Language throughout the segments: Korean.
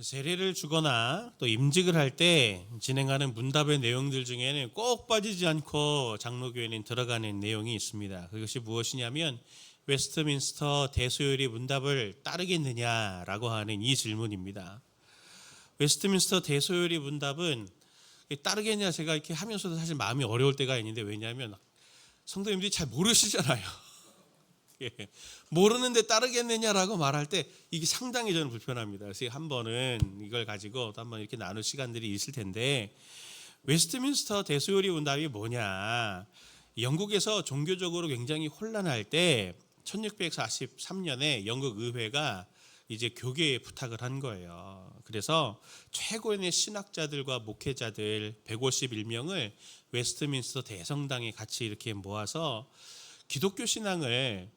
세례를 주거나 또 임직을 할 때 진행하는 문답의 내용들 중에는 꼭 빠지지 않고 장로교회는 들어가는 내용이 있습니다. 그것이 무엇이냐면 웨스트민스터 대소요리 문답을 따르겠느냐라고 하는 이 질문입니다. 웨스트민스터 대소요리 문답은 따르겠냐, 제가 이렇게 하면서도 사실 마음이 어려울 때가 있는데, 왜냐하면 성도님들이 잘 모르시잖아요. 예, 모르는데 따르겠느냐라고 말할 때 이게 상당히 저는 불편합니다. 그래서 한 번은 이걸 가지고 또 한번 이렇게 나눌 시간들이 있을 텐데, 웨스트민스터 대소요리 문답이 뭐냐? 영국에서 종교적으로 굉장히 혼란할 때 1643년에 영국 의회가 이제 교계에 부탁을 한 거예요. 그래서 최고의 신학자들과 목회자들 151명을 웨스트민스터 대성당에 같이 이렇게 모아서 기독교 신앙을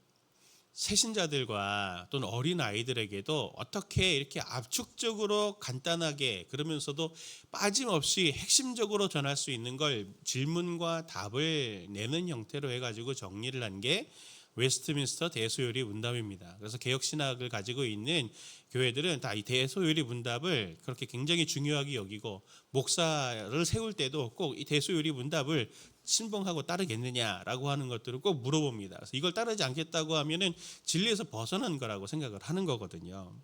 새신자들과 또는 어린 아이들에게도 어떻게 이렇게 압축적으로 간단하게, 그러면서도 빠짐없이 핵심적으로 전할 수 있는 걸 질문과 답을 내는 형태로 해가지고 정리를 한 게 웨스트민스터 대소요리 문답입니다. 그래서 개혁신학을 가지고 있는 교회들은 다 이 대소요리 문답을 그렇게 굉장히 중요하게 여기고, 목사를 세울 때도 꼭 이 대소요리 문답을 신봉하고 따르겠느냐라고 하는 것들을 꼭 물어봅니다. 그래서 이걸 따르지 않겠다고 하면은 진리에서 벗어난 거라고 생각을 하는 거거든요.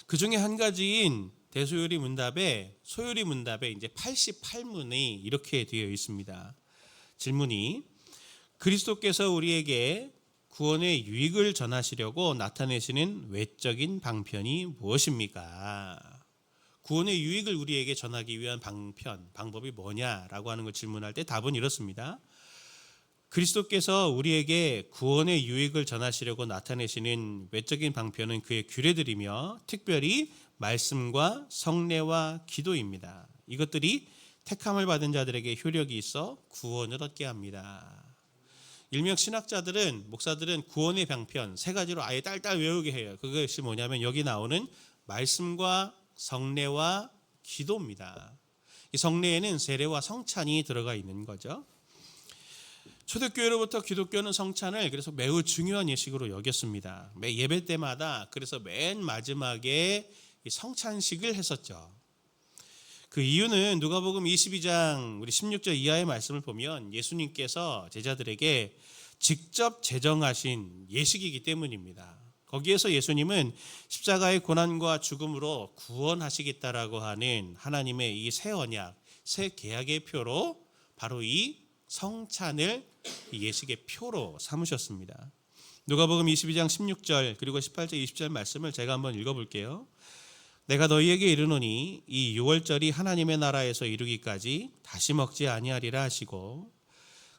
그 중에 한 가지인 대소요리 문답에, 소요리 문답에 이제 88문이 이렇게 되어 있습니다. 질문이: 그리스도께서 우리에게 구원의 유익을 전하시려고 나타내시는 외적인 방편이 무엇입니까? 구원의 유익을 우리에게 전하기 위한 방법이 뭐냐라고 하는 걸 질문할 때 답은 이렇습니다. 그리스도께서 우리에게 구원의 유익을 전하시려고 나타내시는 외적인 방편은 그의 규례들이며 특별히 말씀과 성례와 기도입니다. 이것들이 택함을 받은 자들에게 효력이 있어 구원을 얻게 합니다. 일명 신학자들은, 목사들은 구원의 방편 세 가지로 아예 딸딸 외우게 해요. 그것이 뭐냐면 여기 나오는 말씀과 성례와 기도입니다. 이 성례에는 세례와 성찬이 들어가 있는 거죠. 초대교회로부터 기독교는 성찬을 그래서 매우 중요한 예식으로 여겼습니다. 매 예배 때마다 그래서 맨 마지막에 성찬식을 했었죠. 그 이유는 누가복음 22장 우리 16절 이하의 말씀을 보면 예수님께서 제자들에게 직접 제정하신 예식이기 때문입니다. 거기에서 예수님은 십자가의 고난과 죽음으로 구원하시겠다라고 하는 하나님의 이 새 언약, 새 계약의 표로 바로 이 성찬을 예식의 표로 삼으셨습니다. 누가복음 22장 16절 그리고 18절 20절 말씀을 제가 한번 읽어볼게요. 내가 너희에게 이르노니 이 유월절이 하나님의 나라에서 이루기까지 다시 먹지 아니하리라 하시고,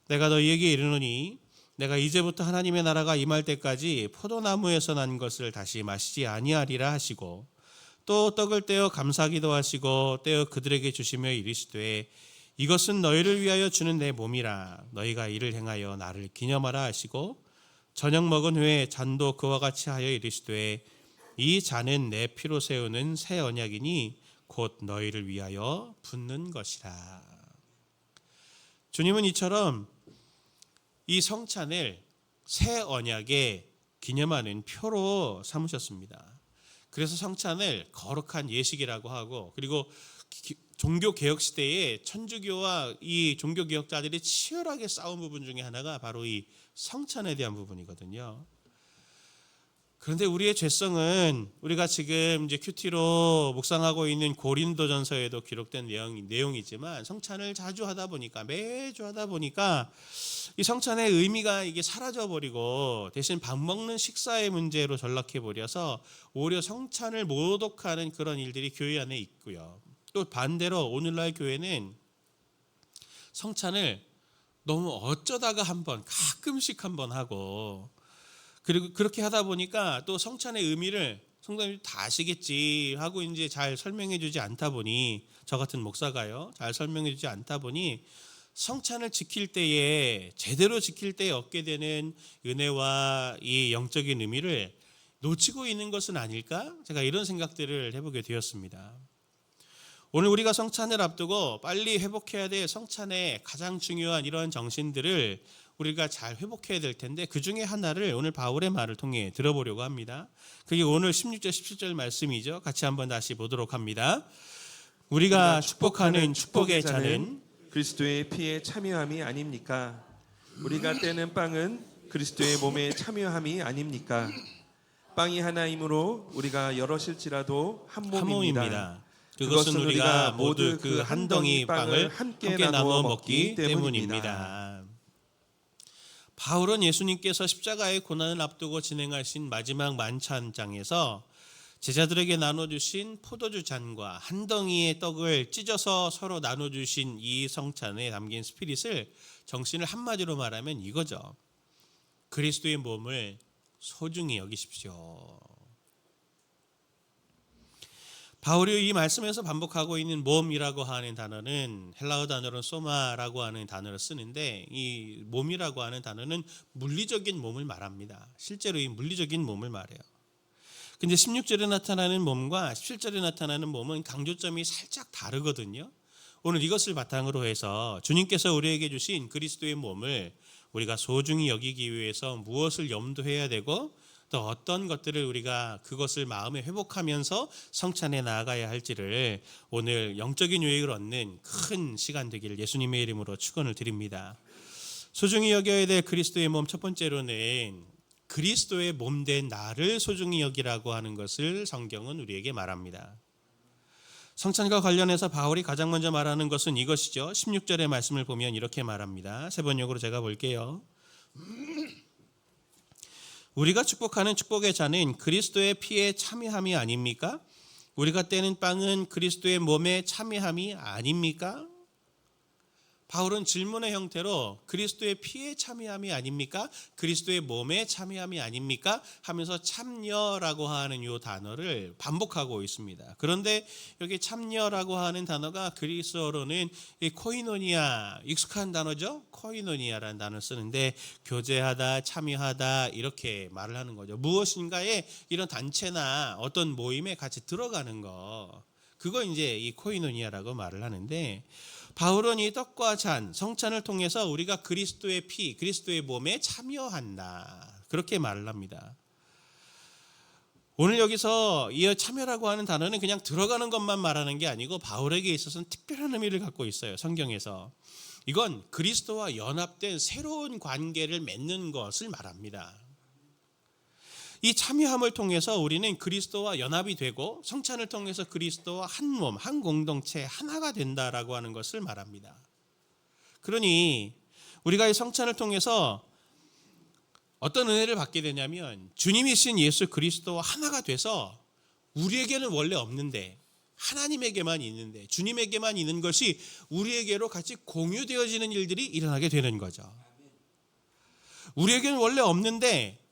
내가 너희에게 이르노니 내가 이제부터 하나님의 나라가 임할 때까지 포도나무에서 난 것을 다시 마시지 아니하리라 하시고, 또 떡을 떼어 감사기도 하시고 떼어 그들에게 주시며 이르시되 이것은 너희를 위하여 주는 내 몸이라, 너희가 이를 행하여 나를 기념하라 하시고, 저녁 먹은 후에 잔도 그와 같이 하여 이르시되 이 잔은 내 피로 세우는 새 언약이니 곧 너희를 위하여 붓는 것이라. 주님은 이처럼 이 성찬을 새 언약에 기념하는 표로 삼으셨습니다. 그래서 성찬을 거룩한 예식이라고 하고, 그리고 종교개혁 시대에 천주교와 이 종교개혁자들이 치열하게 싸운 부분 중에 하나가 바로 이 성찬에 대한 부분이거든요. 그런데 우리의 죄성은, 우리가 지금 이제 큐티로 묵상하고 있는 고린도전서에도 기록된 내용이지만 성찬을 자주 하다 보니까, 매주 하다 보니까 이 성찬의 의미가 이게 사라져 버리고 대신 밥 먹는 식사의 문제로 전락해 버려서 오히려 성찬을 모독하는 그런 일들이 교회 안에 있고요. 또 반대로 오늘날 교회는 성찬을 너무 어쩌다가 한번, 가끔씩 한번 하고, 그리고 그렇게 하다 보니까 또 성찬의 의미를 성도님들이 다 아시겠지 하고 이제 잘 설명해 주지 않다 보니, 저 같은 목사가요, 잘 설명해 주지 않다 보니 성찬을 지킬 때에, 제대로 지킬 때에 얻게 되는 은혜와 이 영적인 의미를 놓치고 있는 것은 아닐까? 제가 이런 생각들을 해보게 되었습니다. 오늘 우리가 성찬을 앞두고 빨리 회복해야 될 성찬의 가장 중요한 이러한 정신들을 우리가 잘 회복해야 될 텐데 그 중에 하나를 오늘 바울의 말을 통해 들어보려고 합니다. 그게 오늘 16절 17절 말씀이죠. 같이 한번 다시 보도록 합니다. 우리가 축복하는 축복의 잔은 그리스도의 피에 참여함이 아닙니까? 우리가 떼는 빵은 그리스도의 몸에 참여함이 아닙니까? 빵이 하나이므로 우리가 여럿일지라도 한 몸입니다. 그것은 우리가 모두 그 한 덩이 빵을 함께 나누어 먹기 때문입니다. 바울은 예수님께서 십자가의 고난을 앞두고 진행하신 마지막 만찬장에서 제자들에게 나눠주신 포도주 잔과 한 덩이의 떡을 찢어서 서로 나눠주신 이 성찬에 담긴 스피릿을 정신을 한마디로 말하면 이거죠. 그리스도의 몸을 소중히 여기십시오. 바울이 이 말씀에서 반복하고 있는 몸이라고 하는 단어는 헬라어 단어로 소마라고 하는 단어를 쓰는데 이 몸이라고 하는 단어는 물리적인 몸을 말합니다. 실제로 이 물리적인 몸을 말해요. 근데 16절에 나타나는 몸과 17절에 나타나는 몸은 강조점이 살짝 다르거든요. 오늘 이것을 바탕으로 해서 주님께서 우리에게 주신 그리스도의 몸을 우리가 소중히 여기기 위해서 무엇을 염두해야 되고 또 어떤 것들을 우리가 그것을 마음에 회복하면서 성찬에 나아가야 할지를 오늘 영적인 유익을 얻는 큰 시간 되기를 예수님의 이름으로 축원을 드립니다. 소중히 여겨야 될 그리스도의 몸 첫 번째로는 그리스도의 몸된 나를 소중히 여기라고 하는 것을 성경은 우리에게 말합니다. 성찬과 관련해서 바울이 가장 먼저 말하는 것은 이것이죠. 16절의 말씀을 보면 이렇게 말합니다. 세 번역으로 제가 볼게요. 우리가 축복하는 축복의 잔은 그리스도의 피에 참여함이 아닙니까? 우리가 떼는 빵은 그리스도의 몸에 참여함이 아닙니까? 바울은 질문의 형태로 그리스도의 피에 참여함이 아닙니까? 그리스도의 몸에 참여함이 아닙니까? 하면서 참여라고 하는 이 단어를 반복하고 있습니다. 그런데 여기 참여라고 하는 단어가 그리스어로는 코이노니아, 익숙한 단어죠? 코이노니아라는 단어를 쓰는데 교제하다, 참여하다 이렇게 말을 하는 거죠. 무엇인가에 이런 단체나 어떤 모임에 같이 들어가는 거. 그거 이제 이 코이노니아라고 말을 하는데 바울은 이 떡과 잔, 성찬을 통해서 우리가 그리스도의 피, 그리스도의 몸에 참여한다. 그렇게 말을 합니다. 오늘 여기서 이 참여라고 하는 단어는 그냥 들어가는 것만 말하는 게 아니고 바울에게 있어서는 특별한 의미를 갖고 있어요. 성경에서. 이건 그리스도와 연합된 새로운 관계를 맺는 것을 말합니다. 이 참여함을 통해서 우리는 그리스도와 연합이 되고 성찬을 통해서 그리스도와 한 몸, 한 공동체 하나가 된다라고 하는 것을 말합니다. 그러니 우리가 이 성찬을 통해서 어떤 은혜를 받게 되냐면 주님이신 예수 그리스도와 하나가 돼서 우리에게는 원래 없는데 하나님에게만 있는데 주님에게만 있는 것이 우리에게로 같이 공유되어지는 일들이 일어나게 되는 거죠. 우리에게는 원래 없는데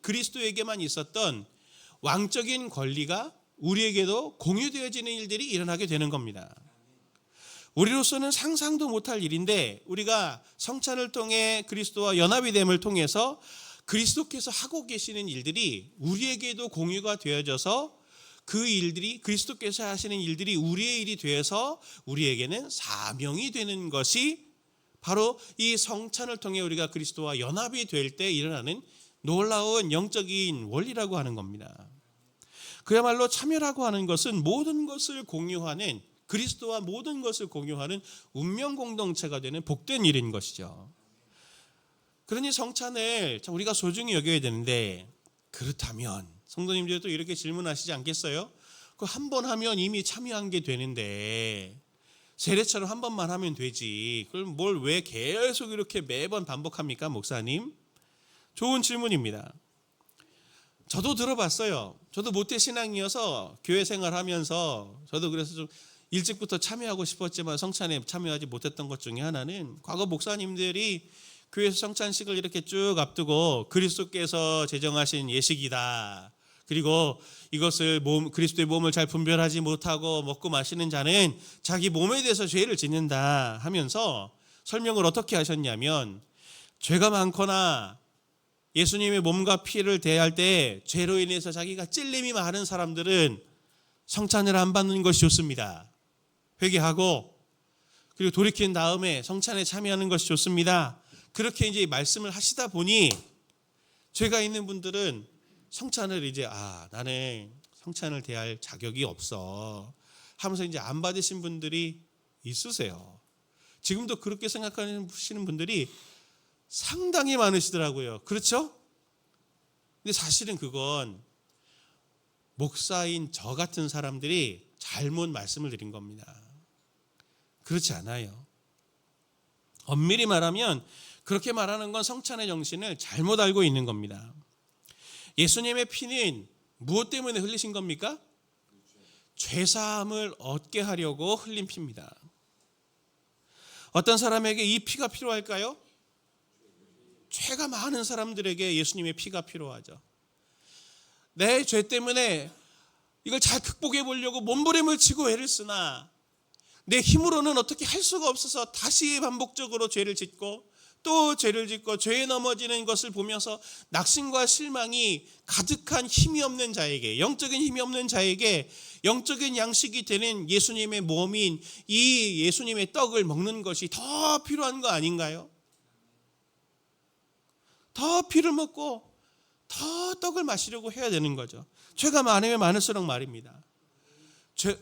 그리스도에게만 있었던 왕적인 권리가 우리에게도 공유되어지는 일들이 일어나게 되는 겁니다. 우리로서는 상상도 못할 일인데 우리가 성찬을 통해 그리스도와 연합이 됨을 통해서 그리스도께서 하고 계시는 일들이 우리에게도 공유가 되어져서 그 일들이 그리스도께서 하시는 일들이 우리의 일이 되어서 우리에게는 사명이 되는 것이 바로 이 성찬을 통해 우리가 그리스도와 연합이 될 때 일어나는 놀라운 영적인 원리라고 하는 겁니다. 그야말로 참여라고 하는 것은 모든 것을 공유하는 그리스도와 모든 것을 공유하는 운명 공동체가 되는 복된 일인 것이죠. 그러니 성찬을 우리가 소중히 여겨야 되는데 그렇다면 성도님들도 이렇게 질문하시지 않겠어요? 그 한 번 하면 이미 참여한 게 되는데 세례처럼 한 번만 하면 되지. 그럼 뭘 왜 계속 이렇게 매번 반복합니까, 목사님? 좋은 질문입니다. 저도 들어봤어요. 저도 모태신앙이어서 교회 생활하면서 저도 그래서 좀 일찍부터 참여하고 싶었지만 성찬에 참여하지 못했던 것 중에 하나는 과거 목사님들이 교회에서 성찬식을 이렇게 쭉 앞두고 그리스도께서 제정하신 예식이다. 그리고 이것을 그리스도의 몸을 잘 분별하지 못하고 먹고 마시는 자는 자기 몸에 대해서 죄를 짓는다 하면서 설명을 어떻게 하셨냐면 죄가 많거나 예수님의 몸과 피를 대할 때 죄로 인해서 자기가 찔림이 많은 사람들은 성찬을 안 받는 것이 좋습니다. 회개하고 그리고 돌이킨 다음에 성찬에 참여하는 것이 좋습니다. 그렇게 이제 말씀을 하시다 보니 죄가 있는 분들은 성찬을 이제 나는 성찬을 대할 자격이 없어 하면서 이제 안 받으신 분들이 있으세요. 지금도 그렇게 생각하시는 분들이 상당히 많으시더라고요. 그렇죠? 근데 사실은 그건 목사인 저 같은 사람들이 잘못 말씀을 드린 겁니다. 그렇지 않아요. 엄밀히 말하면 그렇게 말하는 건 성찬의 정신을 잘못 알고 있는 겁니다. 예수님의 피는 무엇 때문에 흘리신 겁니까? 죄사함을 얻게 하려고 흘린 피입니다. 어떤 사람에게 이 피가 필요할까요? 죄가 많은 사람들에게 예수님의 피가 필요하죠. 내 죄 때문에 이걸 잘 극복해 보려고 몸부림을 치고 애를 쓰나 내 힘으로는 어떻게 할 수가 없어서 다시 반복적으로 죄를 짓고 또 죄를 짓고 죄에 넘어지는 것을 보면서 낙심과 실망이 가득한 힘이 없는 자에게, 영적인 힘이 없는 자에게 영적인 양식이 되는 예수님의 몸인 이 예수님의 떡을 먹는 것이 더 필요한 거 아닌가요? 더 피를 먹고 더 떡을 마시려고 해야 되는 거죠. 죄가 많으면 많을수록 말입니다.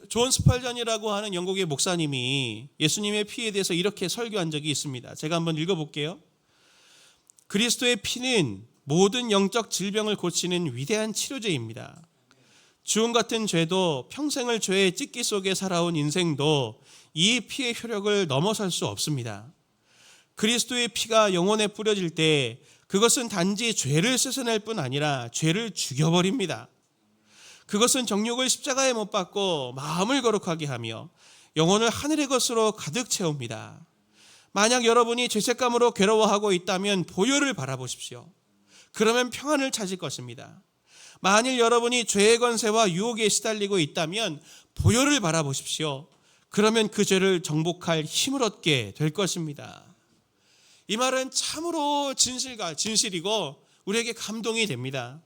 존 스펄전이라고 하는 영국의 목사님이 예수님의 피에 대해서 이렇게 설교한 적이 있습니다. 제가 한번 읽어볼게요. 그리스도의 피는 모든 영적 질병을 고치는 위대한 치료제입니다. 주홍 같은 죄도 평생을 죄의 찢기 속에 살아온 인생도 이 피의 효력을 넘어설 수 없습니다. 그리스도의 피가 영혼에 뿌려질 때 그것은 단지 죄를 씻어낼 뿐 아니라 죄를 죽여버립니다. 그것은 정욕을 십자가에 못 박고 마음을 거룩하게 하며 영혼을 하늘의 것으로 가득 채웁니다. 만약 여러분이 죄책감으로 괴로워하고 있다면 보혈을 바라보십시오. 그러면 평안을 찾을 것입니다. 만일 여러분이 죄의 권세와 유혹에 시달리고 있다면 보혈을 바라보십시오. 그러면 그 죄를 정복할 힘을 얻게 될 것입니다. 이 말은 참으로 진실이고 우리에게 감동이 됩니다.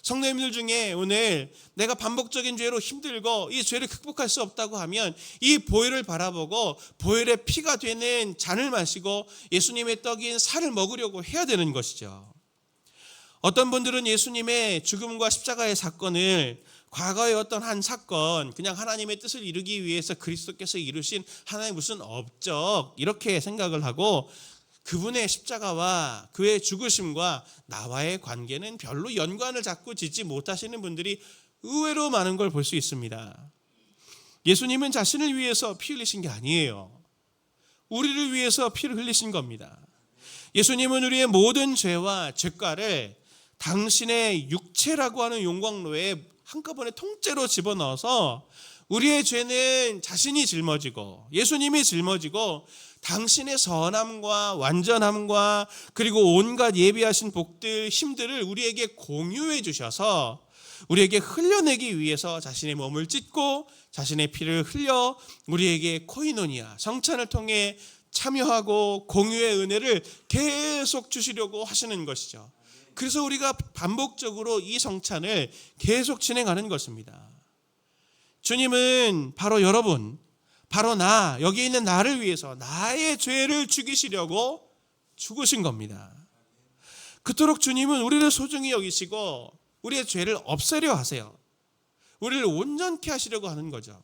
성도님들 중에 오늘 내가 반복적인 죄로 힘들고 이 죄를 극복할 수 없다고 하면 이 보혈을 바라보고 보혈의 피가 되는 잔을 마시고 예수님의 떡인 살을 먹으려고 해야 되는 것이죠. 어떤 분들은 예수님의 죽음과 십자가의 사건을 과거의 어떤 한 사건, 그냥 하나님의 뜻을 이루기 위해서 그리스도께서 이루신 하나의 무슨 업적 이렇게 생각을 하고 그분의 십자가와 그의 죽으심과 나와의 관계는 별로 연관을 자꾸 짓지 못하시는 분들이 의외로 많은 걸 볼 수 있습니다. 예수님은 자신을 위해서 피 흘리신 게 아니에요. 우리를 위해서 피를 흘리신 겁니다. 예수님은 우리의 모든 죄와 죄가를 당신의 육체라고 하는 용광로에 한꺼번에 통째로 집어넣어서 우리의 죄는 자신이 짊어지고 예수님이 짊어지고 당신의 선함과 완전함과 그리고 온갖 예비하신 복들, 힘들을 우리에게 공유해 주셔서 우리에게 흘려내기 위해서 자신의 몸을 찢고 자신의 피를 흘려 우리에게 코이노니아, 성찬을 통해 참여하고 공유의 은혜를 계속 주시려고 하시는 것이죠. 그래서 우리가 반복적으로 이 성찬을 계속 진행하는 것입니다. 주님은 바로 여러분, 바로 나, 여기 있는 나를 위해서 나의 죄를 죽이시려고 죽으신 겁니다. 그토록 주님은 우리를 소중히 여기시고 우리의 죄를 없애려 하세요. 우리를 온전케 하시려고 하는 거죠.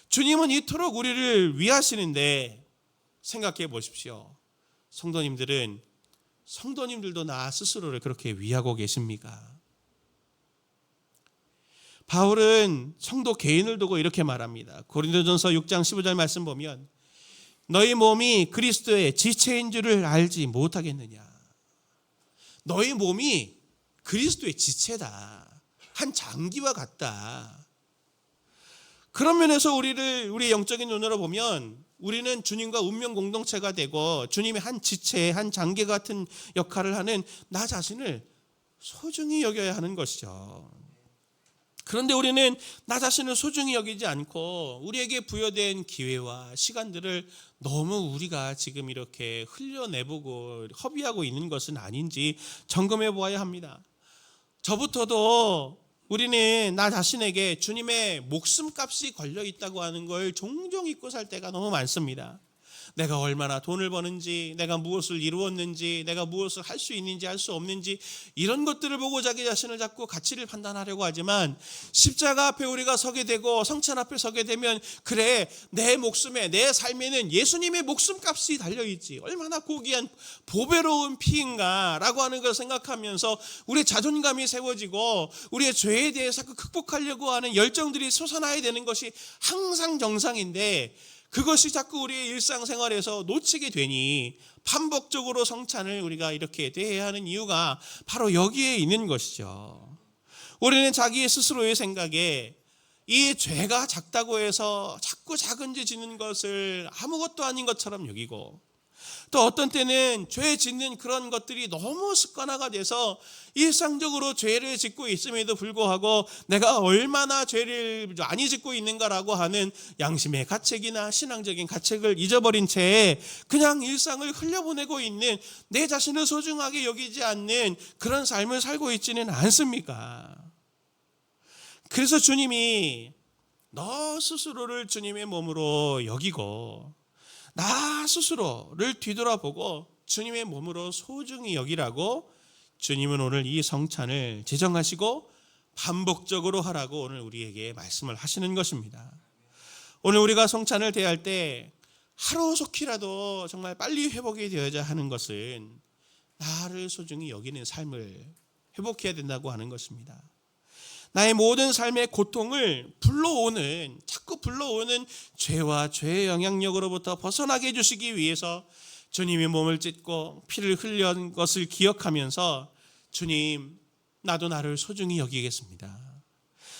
주님은 이토록 우리를 위하시는데 생각해 보십시오. 성도님들도 나 스스로를 그렇게 위하고 계십니까? 바울은 성도 개인을 두고 이렇게 말합니다. 고린도전서 6장 15절 말씀 보면 너희 몸이 그리스도의 지체인 줄을 알지 못하겠느냐. 너희 몸이 그리스도의 지체다. 한 장기와 같다. 그런 면에서 우리의 영적인 눈으로 보면 우리는 주님과 운명 공동체가 되고 주님의 한 지체, 한 장기 같은 역할을 하는 나 자신을 소중히 여겨야 하는 것이죠. 그런데 우리는 나 자신을 소중히 여기지 않고 우리에게 부여된 기회와 시간들을 너무 우리가 지금 이렇게 흘려내보고 허비하고 있는 것은 아닌지 점검해 보아야 합니다. 저부터도 우리는 나 자신에게 주님의 목숨값이 걸려 있다고 하는 걸 종종 잊고 살 때가 너무 많습니다. 내가 얼마나 돈을 버는지, 내가 무엇을 이루었는지, 내가 무엇을 할 수 있는지 할 수 없는지, 이런 것들을 보고 자기 자신을 자꾸 가치를 판단하려고 하지만, 십자가 앞에 우리가 서게 되고 성찬 앞에 서게 되면, 그래, 내 목숨에, 내 삶에는 예수님의 목숨값이 달려있지, 얼마나 고귀한 보배로운 피인가 라고 하는 걸 생각하면서 우리의 자존감이 세워지고 우리의 죄에 대해서 극복하려고 하는 열정들이 솟아나야 되는 것이 항상 정상인데, 그것이 자꾸 우리의 일상생활에서 놓치게 되니 반복적으로 성찬을 우리가 이렇게 대해야 하는 이유가 바로 여기에 있는 것이죠. 우리는 자기 스스로의 생각에 이 죄가 작다고 해서 자꾸 작은 죄 짓는 것을 아무것도 아닌 것처럼 여기고, 또 어떤 때는 죄 짓는 그런 것들이 너무 습관화가 돼서 일상적으로 죄를 짓고 있음에도 불구하고 내가 얼마나 죄를 많이 짓고 있는가라고 하는 양심의 가책이나 신앙적인 가책을 잊어버린 채 그냥 일상을 흘려보내고 있는, 내 자신을 소중하게 여기지 않는 그런 삶을 살고 있지는 않습니까? 그래서 주님이 너 스스로를 주님의 몸으로 여기고 나 스스로를 뒤돌아보고 주님의 몸으로 소중히 여기라고 주님은 오늘 이 성찬을 제정하시고 반복적으로 하라고 오늘 우리에게 말씀을 하시는 것입니다. 오늘 우리가 성찬을 대할 때 하루속히라도 정말 빨리 회복이 되어야 하는 것은 나를 소중히 여기는 삶을 회복해야 된다고 하는 것입니다. 나의 모든 삶의 고통을 자꾸 불러오는 죄와 죄의 영향력으로부터 벗어나게 해주시기 위해서 주님의 몸을 찢고 피를 흘린 것을 기억하면서, 주님, 나도 나를 소중히 여기겠습니다.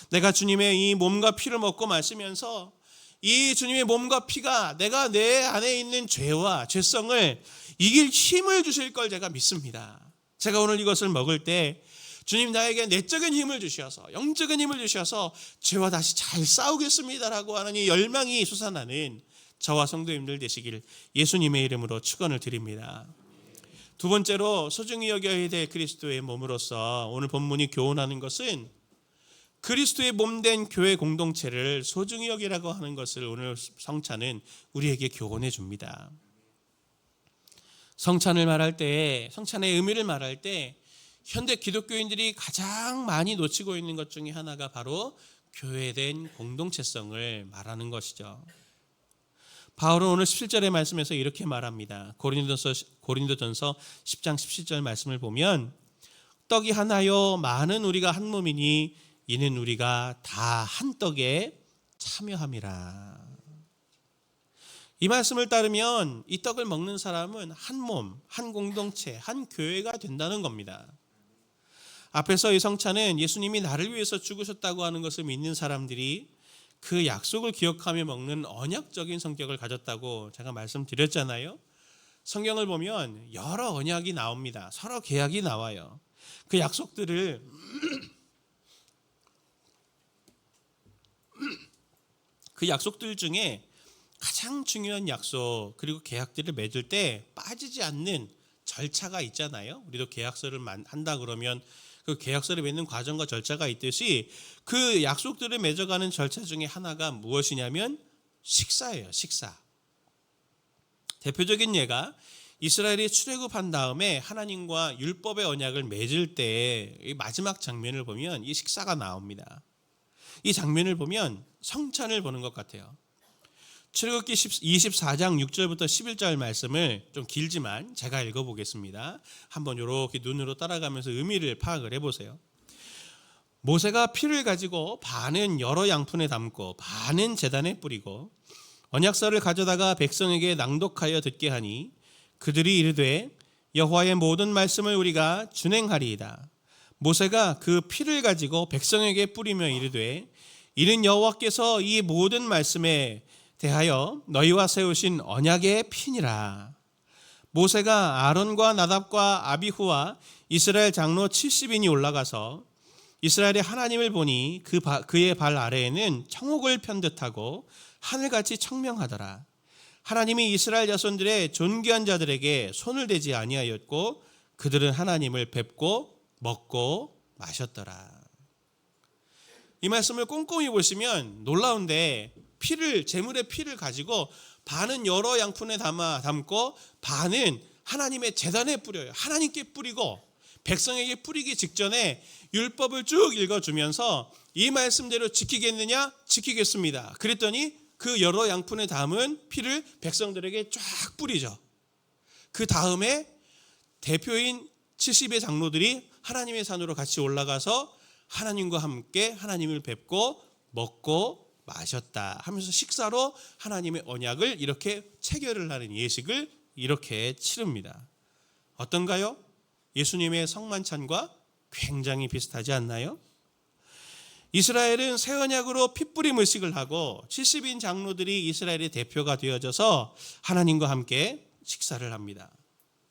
내가 주님의 이 몸과 피를 먹고 마시면서 이 주님의 몸과 피가 내가 내 안에 있는 죄와 죄성을 이길 힘을 주실 걸 제가 믿습니다. 제가 오늘 이것을 먹을 때 주님, 나에게 내적인 힘을 주셔서, 영적인 힘을 주셔서 죄와 다시 잘 싸우겠습니다라고 하는 이 열망이 솟아나는 저와 성도님들 되시길 예수님의 이름으로 축원을 드립니다. 두 번째로 소중히 여겨야 될 그리스도의 몸으로서 오늘 본문이 교훈하는 것은 그리스도의 몸된 교회 공동체를 소중히 여기라고 하는 것을 오늘 성찬은 우리에게 교훈해 줍니다. 성찬을 말할 때, 성찬의 의미를 말할 때 현대 기독교인들이 가장 많이 놓치고 있는 것 중에 하나가 바로 교회된 공동체성을 말하는 것이죠. 바울은 오늘 17절의 말씀에서 이렇게 말합니다. 고린도전서 10장 17절 말씀을 보면, 떡이 하나요 많은 우리가 한 몸이니 이는 우리가 다 한 떡에 참여함이라. 이 말씀을 따르면 이 떡을 먹는 사람은 한 몸, 한 공동체, 한 교회가 된다는 겁니다. 앞에서 이 성찬은 예수님이 나를 위해서 죽으셨다고 하는 것을 믿는 사람들이 그 약속을 기억하며 먹는 언약적인 성격을 가졌다고 제가 말씀드렸잖아요. 성경을 보면 여러 언약이 나옵니다. 서로 계약이 나와요. 그 약속들을 그 약속들 중에 가장 중요한 약속, 그리고 계약들을 맺을 때 빠지지 않는 절차가 있잖아요. 우리도 계약서를 한다 그러면 그 계약서를 맺는 과정과 절차가 있듯이 그 약속들을 맺어가는 절차 중에 하나가 무엇이냐면 식사예요. 식사. 대표적인 예가 이스라엘이 출애굽한 다음에 하나님과 율법의 언약을 맺을 때 마지막 장면을 보면 이 식사가 나옵니다. 이 장면을 보면 성찬을 보는 것 같아요. 출애굽기 24장 6절부터 11절 말씀을 좀 길지만 제가 읽어보겠습니다. 한번 이렇게 눈으로 따라가면서 의미를 파악을 해보세요. 모세가 피를 가지고 반은 여러 양푼에 담고 반은 제단에 뿌리고 언약서를 가져다가 백성에게 낭독하여 듣게 하니 그들이 이르되 여호와의 모든 말씀을 우리가 준행하리이다. 모세가 그 피를 가지고 백성에게 뿌리며 이르되 이는 여호와께서 이 모든 말씀에 대하여 너희와 세우신 언약의 피니라. 모세가 아론과 나답과 아비후와 이스라엘 장로 70인이 올라가서 이스라엘의 하나님을 보니 그의 발 아래에는 청옥을 편 듯하고 하늘같이 청명하더라. 하나님이 이스라엘 자손들의 존귀한 자들에게 손을 대지 아니하였고 그들은 하나님을 뵙고 먹고 마셨더라. 이 말씀을 꼼꼼히 보시면 놀라운데 제물의 피를 가지고 반은 여러 양푼에 담고 반은 하나님의 제단에 뿌려요. 하나님께 뿌리고 백성에게 뿌리기 직전에 율법을 쭉 읽어주면서 이 말씀대로 지키겠느냐? 지키겠습니다. 그랬더니 그 여러 양푼에 담은 피를 백성들에게 쫙 뿌리죠. 그 다음에 대표인 70의 장로들이 하나님의 산으로 같이 올라가서 하나님과 함께 하나님을 뵙고 먹고 마셨다 하면서 식사로 하나님의 언약을 이렇게 체결을 하는 예식을 이렇게 치릅니다. 어떤가요? 예수님의 성만찬과 굉장히 비슷하지 않나요? 이스라엘은 새 언약으로 핏뿌림 의식을 하고 70인 장로들이 이스라엘의 대표가 되어져서 하나님과 함께 식사를 합니다.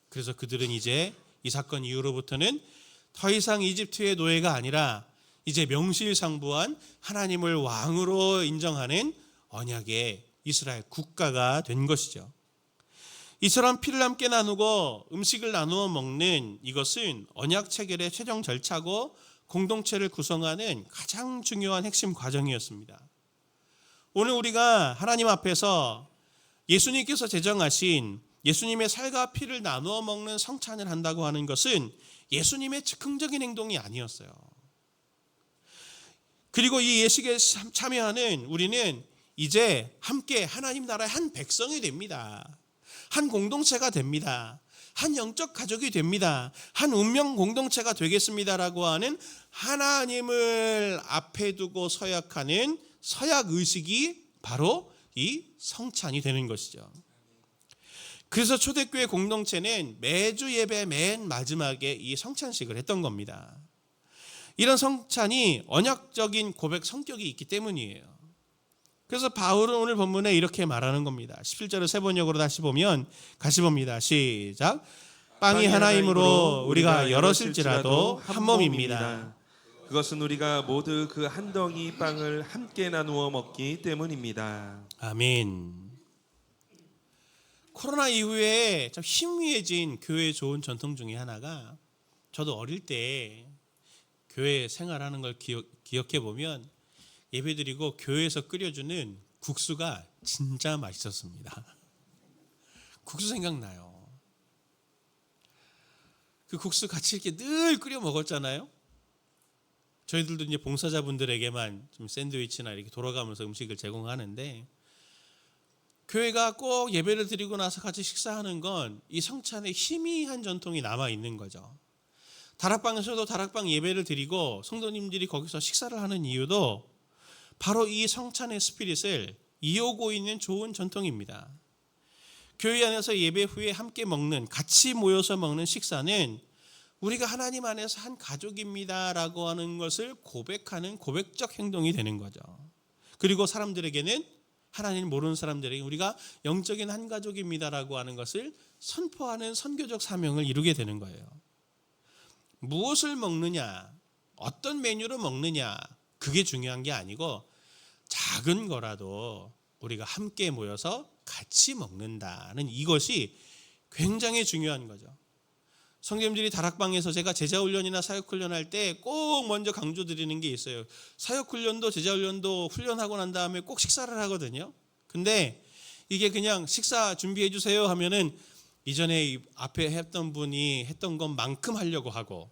그래서 그들은 이제 이 사건 이후로부터는 더 이상 이집트의 노예가 아니라 이제 명실상부한 하나님을 왕으로 인정하는 언약의 이스라엘 국가가 된 것이죠. 이처럼 피를 함께 나누고 음식을 나누어 먹는 이것은 언약 체결의 최종 절차고 공동체를 구성하는 가장 중요한 핵심 과정이었습니다. 오늘 우리가 하나님 앞에서 예수님께서 제정하신 예수님의 살과 피를 나누어 먹는 성찬을 한다고 하는 것은 예수님의 즉흥적인 행동이 아니었어요. 그리고 이 예식에 참여하는 우리는 이제 함께 하나님 나라의 한 백성이 됩니다. 한 공동체가 됩니다. 한 영적 가족이 됩니다. 한 운명 공동체가 되겠습니다라고 하는 하나님을 앞에 두고 서약하는 서약 의식이 바로 이 성찬이 되는 것이죠. 그래서 초대교회 공동체는 매주 예배 맨 마지막에 이 성찬식을 했던 겁니다. 이런 성찬이 언약적인 고백 성격이 있기 때문이에요. 그래서 바울은 오늘 본문에 이렇게 말하는 겁니다. 17절을 세 번역으로 다시 보면 같이 봅니다. 시작. 빵이 하나이므로 우리가 여럿일지라도 한 몸입니다. 그것은 우리가 모두 그 한 덩이 빵을 함께 나누어 먹기 때문입니다. 아멘. 코로나 이후에 좀 희미해진 교회의 좋은 전통 중에 하나가, 저도 어릴 때 교회 생활하는 걸 기억해 보면 예배드리고 교회에서 끓여주는 국수가 진짜 맛있었습니다. 국수 생각나요. 그 국수 같이 이렇게 늘 끓여 먹었잖아요. 저희들도 이제 봉사자분들에게만 좀 샌드위치나 이렇게 돌아가면서 음식을 제공하는데, 교회가 꼭 예배를 드리고 나서 같이 식사하는 건 이 성찬의 희미한 전통이 남아 있는 거죠. 다락방에서도 다락방 예배를 드리고 성도님들이 거기서 식사를 하는 이유도 바로 이 성찬의 스피릿을 이어오고 있는 좋은 전통입니다. 교회 안에서 예배 후에 함께 먹는, 같이 모여서 먹는 식사는 우리가 하나님 안에서 한 가족입니다라고 하는 것을 고백하는 고백적 행동이 되는 거죠. 그리고 사람들에게는, 하나님 모르는 사람들에게 우리가 영적인 한 가족입니다라고 하는 것을 선포하는 선교적 사명을 이루게 되는 거예요. 무엇을 먹느냐, 어떤 메뉴로 먹느냐, 그게 중요한 게 아니고 작은 거라도 우리가 함께 모여서 같이 먹는다는 이것이 굉장히 중요한 거죠. 성도님들이 다락방에서 제가 제자훈련이나 사역훈련 할 때 꼭 먼저 강조드리는 게 있어요. 사역훈련도 제자훈련도 훈련하고 난 다음에 꼭 식사를 하거든요. 근데 이게 그냥 식사 준비해 주세요 하면은 이전에 앞에 했던 분이 했던 것만큼 하려고 하고,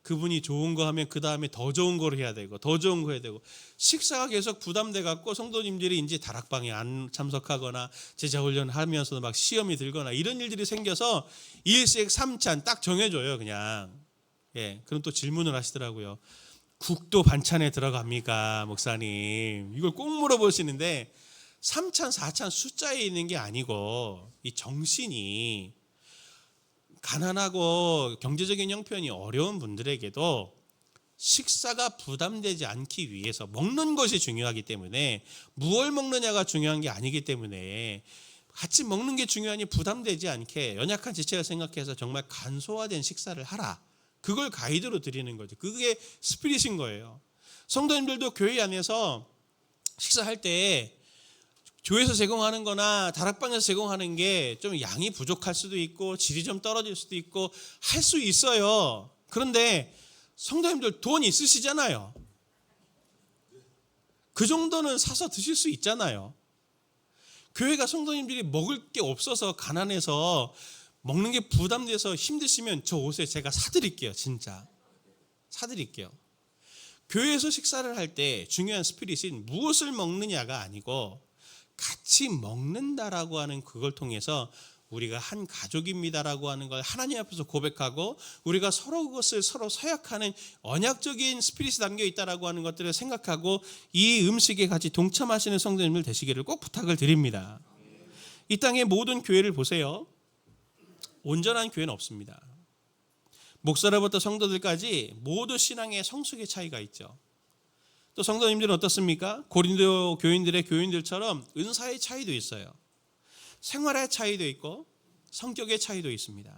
그분이 좋은 거 하면 그 다음에 더 좋은 걸 해야 되고 더 좋은 거 해야 되고, 식사가 계속 부담돼 갖고 성도님들이 이제 다락방에 안 참석하거나 제자훈련 하면서 막 시험이 들거나 이런 일들이 생겨서 일식 삼찬 딱 정해줘요 그냥. 예, 그럼 또 질문을 하시더라고요. 국도 반찬에 들어갑니까 목사님? 이걸 꼭 물어보시는데, 3찬 4찬 숫자에 있는 게 아니고 이 정신이, 가난하고 경제적인 형편이 어려운 분들에게도 식사가 부담되지 않기 위해서 먹는 것이 중요하기 때문에, 무얼 먹느냐가 중요한 게 아니기 때문에 같이 먹는 게 중요하니 부담되지 않게 연약한 지체를 생각해서 정말 간소화된 식사를 하라. 그걸 가이드로 드리는 거죠. 그게 스피릿인 거예요. 성도님들도 교회 안에서 식사할 때 교회에서 제공하는 거나 다락방에서 제공하는 게 좀 양이 부족할 수도 있고 질이 좀 떨어질 수도 있고 할 수 있어요. 그런데 성도님들 돈 있으시잖아요. 그 정도는 사서 드실 수 있잖아요. 교회가 성도님들이 먹을 게 없어서 가난해서 먹는 게 부담돼서 힘드시면 저 오세요. 제가 사드릴게요. 진짜 사드릴게요. 교회에서 식사를 할 때 중요한 스피릿은 무엇을 먹느냐가 아니고 같이 먹는다라고 하는 그걸 통해서 우리가 한 가족입니다라고 하는 걸 하나님 앞에서 고백하고 우리가 서로 그것을 서로 서약하는 언약적인 스피릿이 담겨 있다라고 하는 것들을 생각하고 이 음식에 같이 동참하시는 성도님들 되시기를 꼭 부탁을 드립니다. 이 땅의 모든 교회를 보세요. 온전한 교회는 없습니다. 목사로부터 성도들까지 모두 신앙의 성숙의 차이가 있죠. 또 성도님들은 어떻습니까? 고린도 교인들의 교인들처럼 은사의 차이도 있어요. 생활의 차이도 있고 성격의 차이도 있습니다.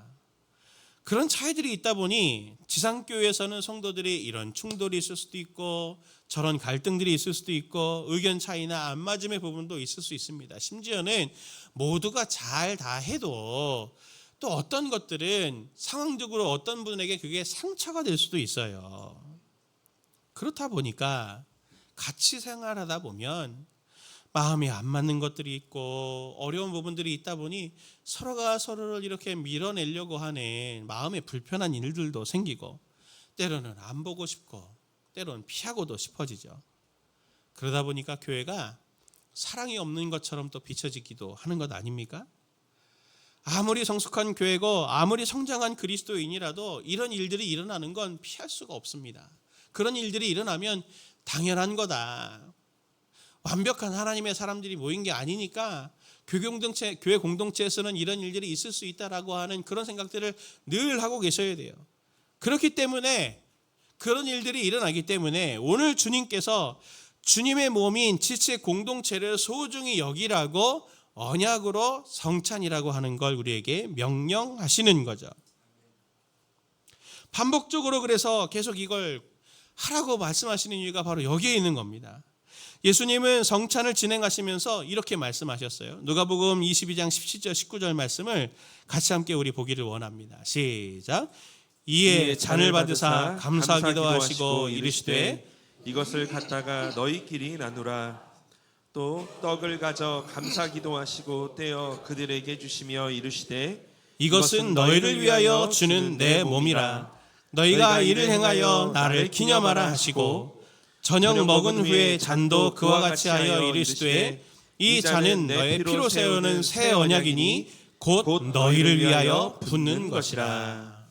그런 차이들이 있다 보니 지상교회에서는 성도들이 이런 충돌이 있을 수도 있고 저런 갈등들이 있을 수도 있고 의견 차이나 안 맞음의 부분도 있을 수 있습니다. 심지어는 모두가 잘 다 해도 또 어떤 것들은 상황적으로 어떤 분에게 그게 상처가 될 수도 있어요. 그렇다 보니까 같이 생활하다 보면 마음이 안 맞는 것들이 있고 어려운 부분들이 있다 보니 서로가 서로를 이렇게 밀어내려고 하는 마음의 불편한 일들도 생기고 때로는 안 보고 싶고 때로는 피하고도 싶어지죠. 그러다 보니까 교회가 사랑이 없는 것처럼 또 비춰지기도 하는 것 아닙니까? 아무리 성숙한 교회고 아무리 성장한 그리스도인이라도 이런 일들이 일어나는 건 피할 수가 없습니다. 그런 일들이 일어나면 당연한 거다. 완벽한 하나님의 사람들이 모인 게 아니니까 교회 공동체에서는 이런 일들이 있을 수 있다라고 하는 그런 생각들을 늘 하고 계셔야 돼요. 그렇기 때문에 그런 일들이 일어나기 때문에 오늘 주님께서 주님의 몸인 지체 공동체를 소중히 여기라고 언약으로 성찬이라고 하는 걸 우리에게 명령하시는 거죠. 반복적으로 그래서 계속 이걸 하라고 말씀하시는 이유가 바로 여기에 있는 겁니다. 예수님은 성찬을 진행하시면서 이렇게 말씀하셨어요. 누가복음 22장 17절 19절 말씀을 같이 함께 우리 보기를 원합니다. 시작. 이에 잔을 받으사 감사하기도 하시고 이르시되 이것을 갖다가 너희끼리 나누라. 또 떡을 가져 감사기도 하시고 떼어 그들에게 주시며 이르시되 이것은 너희를 위하여 주는 내 몸이라. 너희가 이를 행하여 나를 기념하라 하시고 저녁 먹은 후에 잔도 그와 같이 하여 이르시되 이 잔은 너의 피로 세우는 새 언약이니 곧 너희를 위하여 붓는 것이라.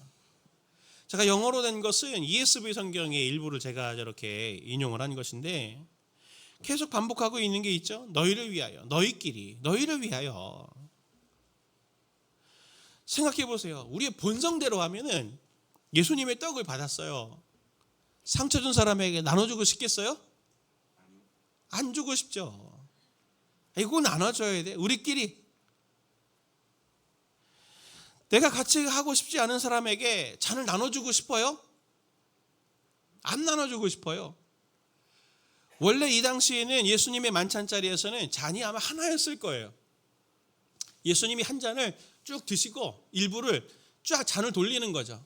제가 영어로 된 것은 ESV 성경의 일부를 제가 저렇게 인용을 한 것인데 계속 반복하고 있는 게 있죠. 너희를 위하여, 너희끼리, 너희를 위하여. 생각해 보세요. 우리의 본성대로 하면은 예수님의 떡을 받았어요. 상처 준 사람에게 나눠주고 싶겠어요? 안 주고 싶죠. 이거 나눠줘야 돼. 우리끼리. 내가 같이 하고 싶지 않은 사람에게 잔을 나눠주고 싶어요? 안 나눠주고 싶어요. 원래 이 당시에는 예수님의 만찬 자리에서는 잔이 아마 하나였을 거예요. 예수님이 한 잔을 쭉 드시고 일부를 쫙 잔을 돌리는 거죠.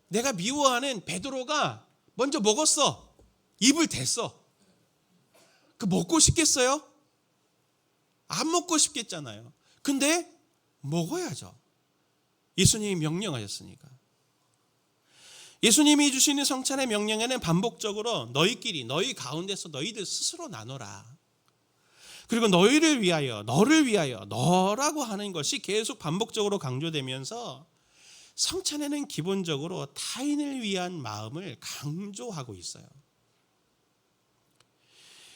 내가 미워하는 베드로가 먼저 먹었어. 입을 댔어. 그 먹고 싶겠어요? 안 먹고 싶겠잖아요. 근데 먹어야죠. 예수님이 명령하셨으니까. 예수님이 주시는 성찬의 명령에는 반복적으로 너희끼리, 너희 가운데서 너희들 스스로 나눠라. 그리고 너희를 위하여, 너를 위하여, 너라고 하는 것이 계속 반복적으로 강조되면서 성찬에는 기본적으로 타인을 위한 마음을 강조하고 있어요.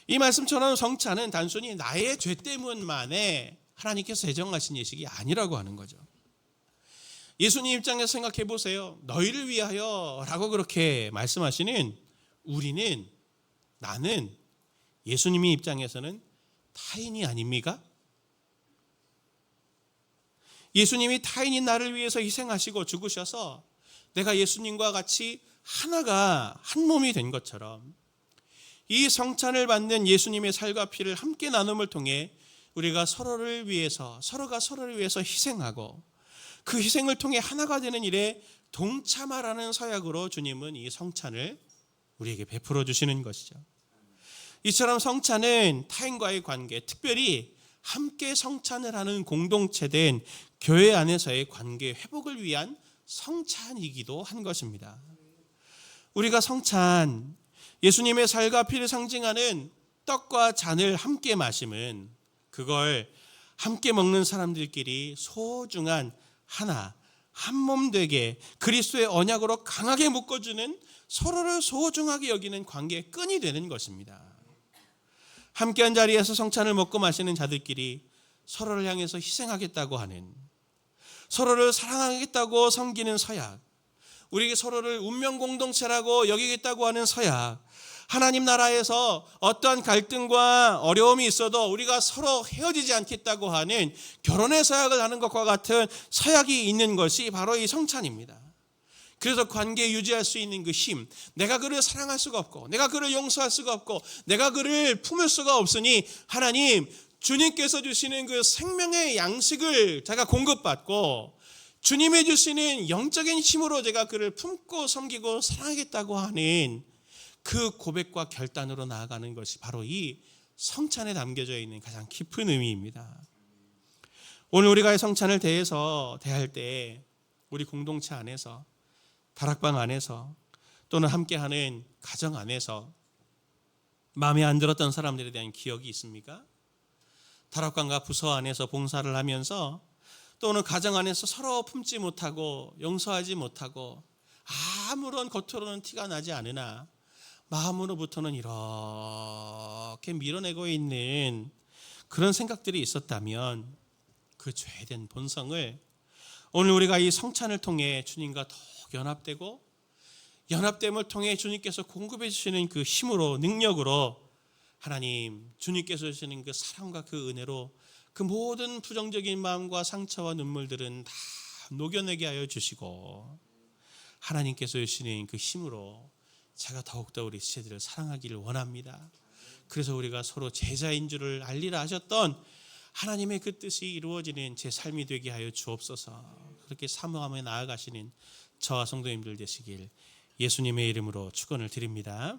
이 말씀처럼 성찬은 단순히 나의 죄 때문만에 하나님께서 제정하신 예식이 아니라고 하는 거죠. 예수님 입장에서 생각해 보세요. 너희를 위하여 라고 그렇게 말씀하시는 우리는, 나는 예수님의 입장에서는 타인이 아닙니까? 예수님이 타인인 나를 위해서 희생하시고 죽으셔서 내가 예수님과 같이 하나가 한 몸이 된 것처럼 이 성찬을 받는 예수님의 살과 피를 함께 나눔을 통해 우리가 서로를 위해서, 서로가 서로를 위해서 희생하고 그 희생을 통해 하나가 되는 일에 동참하라는 서약으로 주님은 이 성찬을 우리에게 베풀어 주시는 것이죠. 이처럼 성찬은 타인과의 관계, 특별히 함께 성찬을 하는 공동체된 교회 안에서의 관계 회복을 위한 성찬이기도 한 것입니다. 우리가 성찬, 예수님의 살과 피를 상징하는 떡과 잔을 함께 마심은 그걸 함께 먹는 사람들끼리 소중한 하나, 한 몸 되게 그리스도의 언약으로 강하게 묶어주는, 서로를 소중하게 여기는 관계의 끈이 되는 것입니다. 함께한 자리에서 성찬을 먹고 마시는 자들끼리 서로를 향해서 희생하겠다고 하는, 서로를 사랑하겠다고 섬기는 서약, 우리에게 서로를 운명 공동체라고 여기겠다고 하는 서약, 하나님 나라에서 어떠한 갈등과 어려움이 있어도 우리가 서로 헤어지지 않겠다고 하는 결혼의 서약을 하는 것과 같은 서약이 있는 것이 바로 이 성찬입니다. 그래서 관계 유지할 수 있는 그 힘, 내가 그를 사랑할 수가 없고, 내가 그를 용서할 수가 없고, 내가 그를 품을 수가 없으니 하나님, 주님께서 주시는 그 생명의 양식을 제가 공급받고 주님이 주시는 영적인 힘으로 제가 그를 품고 섬기고 사랑하겠다고 하는 그 고백과 결단으로 나아가는 것이 바로 이 성찬에 담겨져 있는 가장 깊은 의미입니다. 오늘 우리가 성찬을 대할 때 우리 공동체 안에서, 다락방 안에서, 또는 함께하는 가정 안에서 마음에 안 들었던 사람들에 대한 기억이 있습니까? 다락방과 부서 안에서 봉사를 하면서 또는 가정 안에서 서로 품지 못하고 용서하지 못하고 아무런 겉으로는 티가 나지 않으나 마음으로부터는 이렇게 밀어내고 있는 그런 생각들이 있었다면 그 죄된 본성을 오늘 우리가 이 성찬을 통해 주님과 더욱 연합되고, 연합됨을 통해 주님께서 공급해 주시는 그 힘으로, 능력으로 하나님 주님께서 주시는 그 사랑과 그 은혜로 그 모든 부정적인 마음과 상처와 눈물들은 다 녹여내게 하여 주시고, 하나님께서 주시는 그 힘으로 제가 더욱더 우리 지체들을 사랑하기를 원합니다. 그래서 우리가 서로 제자인 줄을 알리라 하셨던 하나님의 그 뜻이 이루어지는 제 삶이 되게 하여 주옵소서. 그렇게 사모하며 나아가시는 저와 성도님들 되시길 예수님의 이름으로 축원을 드립니다.